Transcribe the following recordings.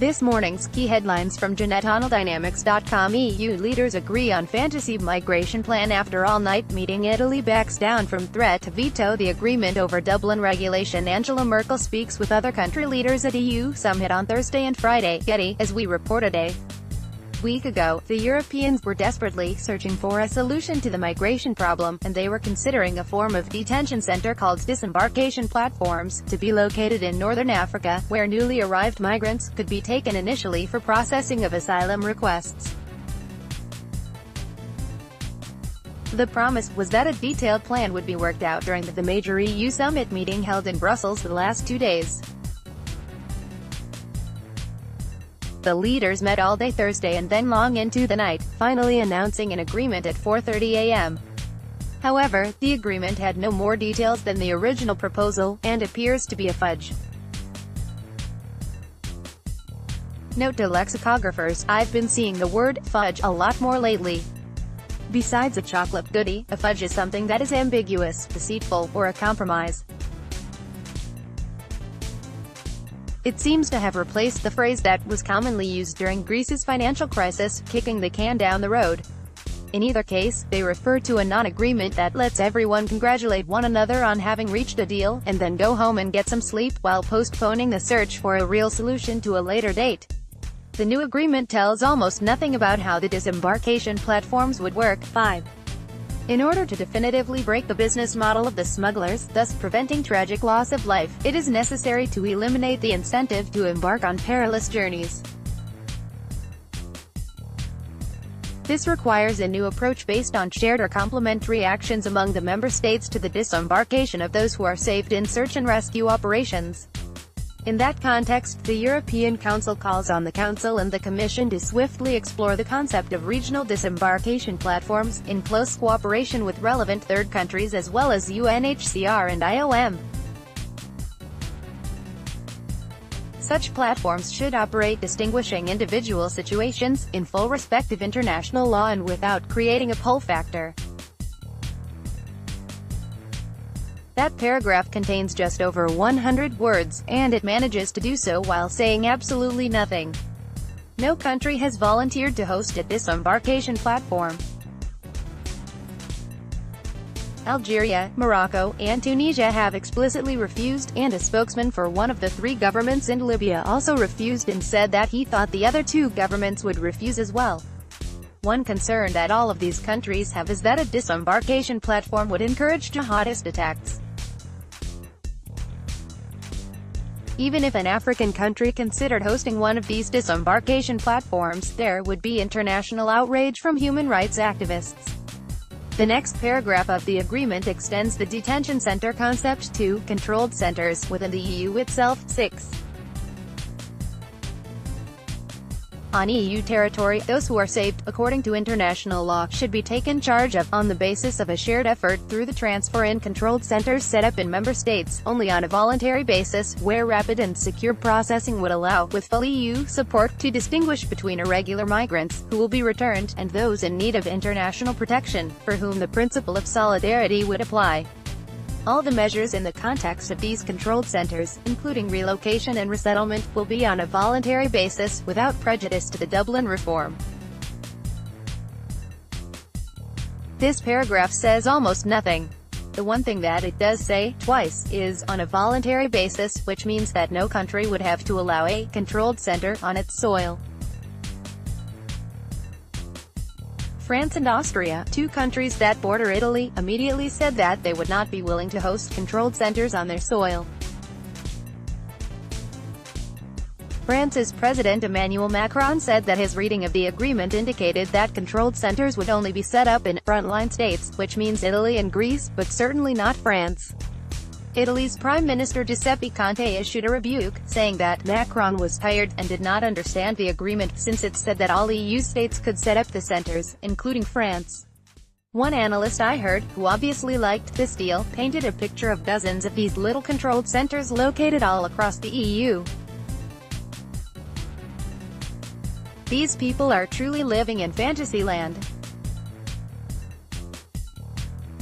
This morning's key headlines from GeopoliticalDynamics.com. EU leaders agree on fantasy migration plan after all-night meeting. Italy backs down from threat to veto the agreement over Dublin regulation. Angela Merkel speaks with other country leaders at EU summit on Thursday and Friday. Getty, as we reported a week ago, the Europeans were desperately searching for a solution to the migration problem, and they were considering a form of detention center called Disembarkation Platforms, to be located in northern Africa, where newly arrived migrants could be taken initially for processing of asylum requests. The promise was that a detailed plan would be worked out during the major EU summit meeting held in Brussels the last 2 days. The leaders met all day Thursday and then long into the night, finally announcing an agreement at 4:30 a.m. However, the agreement had no more details than the original proposal, and appears to be a fudge. Note to lexicographers, I've been seeing the word fudge a lot more lately. Besides a chocolate goodie, a fudge is something that is ambiguous, deceitful, or a compromise. It seems to have replaced the phrase that was commonly used during Greece's financial crisis, kicking the can down the road. In either case, they refer to a non-agreement that lets everyone congratulate one another on having reached a deal, and then go home and get some sleep, while postponing the search for a real solution to a later date. The new agreement tells almost nothing about how the disembarkation platforms would work. 5. In order to definitively break the business model of the smugglers, thus preventing tragic loss of life, it is necessary to eliminate the incentive to embark on perilous journeys. This requires a new approach based on shared or complementary actions among the member states to the disembarkation of those who are saved in search and rescue operations. In that context, the European Council calls on the Council and the Commission to swiftly explore the concept of regional disembarkation platforms, in close cooperation with relevant third countries as well as UNHCR and IOM. Such platforms should operate distinguishing individual situations, in full respect of international law and without creating a pull factor. That paragraph contains just over 100 words, and it manages to do so while saying absolutely nothing. No country has volunteered to host a disembarkation platform. Algeria, Morocco, and Tunisia have explicitly refused, and a spokesman for one of the three governments in Libya also refused and said that he thought the other two governments would refuse as well. One concern that all of these countries have is that a disembarkation platform would encourage jihadist attacks. Even if an African country considered hosting one of these disembarkation platforms, there would be international outrage from human rights activists. The next paragraph of the agreement extends the detention center concept to controlled centers within the EU itself. 6. On EU territory, those who are saved, according to international law, should be taken charge of, on the basis of a shared effort, through the transfer in controlled centers set up in member states, only on a voluntary basis, where rapid and secure processing would allow, with full EU support, to distinguish between irregular migrants, who will be returned, and those in need of international protection, for whom the principle of solidarity would apply. All the measures in the context of these controlled centers, including relocation and resettlement, will be on a voluntary basis, without prejudice to the Dublin reform. This paragraph says almost nothing. The one thing that it does say, twice, is, on a voluntary basis, which means that no country would have to allow a controlled center on its soil. France and Austria, two countries that border Italy, immediately said that they would not be willing to host controlled centers on their soil. France's President Emmanuel Macron said that his reading of the agreement indicated that controlled centers would only be set up in frontline states, which means Italy and Greece, but certainly not France. Italy's Prime Minister Giuseppe Conte issued a rebuke, saying that Macron was tired, and did not understand the agreement, since it said that all EU states could set up the centers, including France. One analyst I heard, who obviously liked this deal, painted a picture of dozens of these little controlled centers located all across the EU. These people are truly living in fantasy land.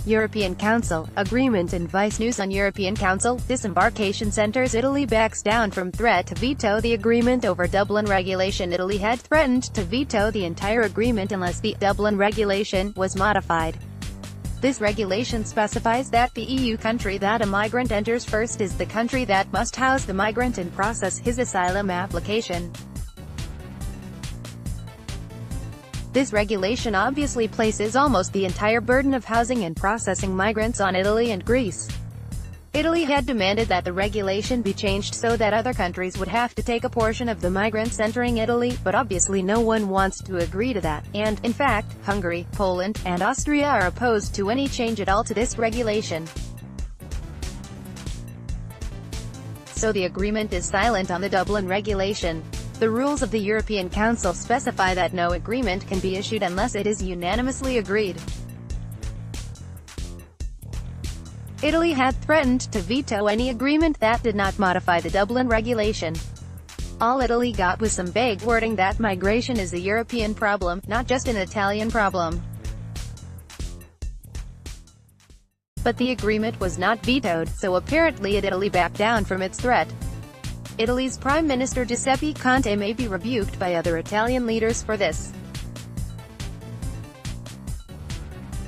European Council, agreement and Vice News on European Council, disembarkation centres. Italy backs down from threat to veto the agreement over Dublin regulation. Italy had threatened to veto the entire agreement unless the Dublin regulation was modified. This regulation specifies that the EU country that a migrant enters first is the country that must house the migrant and process his asylum application. This regulation obviously places almost the entire burden of housing and processing migrants on Italy and Greece. Italy had demanded that the regulation be changed so that other countries would have to take a portion of the migrants entering Italy, but obviously no one wants to agree to that, and, in fact, Hungary, Poland, and Austria are opposed to any change at all to this regulation. So the agreement is silent on the Dublin regulation. The rules of the European Council specify that no agreement can be issued unless it is unanimously agreed. Italy had threatened to veto any agreement that did not modify the Dublin regulation. All Italy got was some vague wording that migration is a European problem, not just an Italian problem. But the agreement was not vetoed, so apparently Italy backed down from its threat. Italy's Prime Minister Giuseppe Conte may be rebuked by other Italian leaders for this.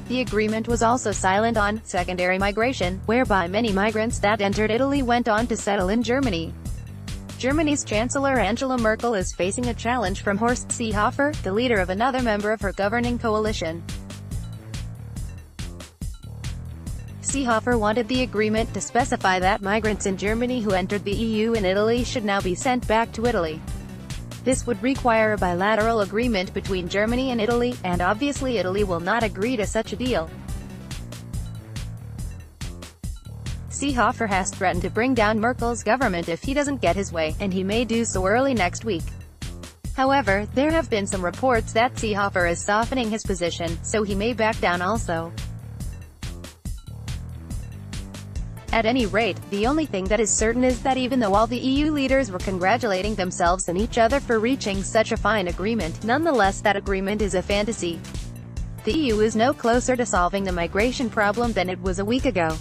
The agreement was also silent on secondary migration, whereby many migrants that entered Italy went on to settle in Germany. Germany's Chancellor Angela Merkel is facing a challenge from Horst Seehofer, the leader of another member of her governing coalition. Seehofer wanted the agreement to specify that migrants in Germany who entered the EU in Italy should now be sent back to Italy. This would require a bilateral agreement between Germany and Italy, and obviously Italy will not agree to such a deal. Seehofer has threatened to bring down Merkel's government if he doesn't get his way, and he may do so early next week. However, there have been some reports that Seehofer is softening his position, so he may back down also. At any rate, the only thing that is certain is that even though all the EU leaders were congratulating themselves and each other for reaching such a fine agreement, nonetheless that agreement is a fantasy. The EU is no closer to solving the migration problem than it was a week ago.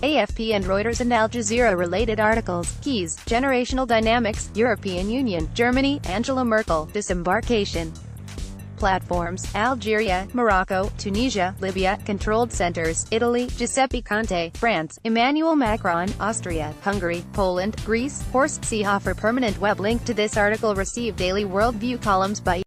AFP and Reuters and Al Jazeera related articles. Keys, Generational Dynamics, European Union, Germany, Angela Merkel, Disembarkation Platforms, Algeria, Morocco, Tunisia, Libya, Controlled Centers, Italy, Giuseppe Conte, France, Emmanuel Macron, Austria, Hungary, Poland, Greece, Horst Seehofer. Permanent web link to this article. Receive daily worldview columns by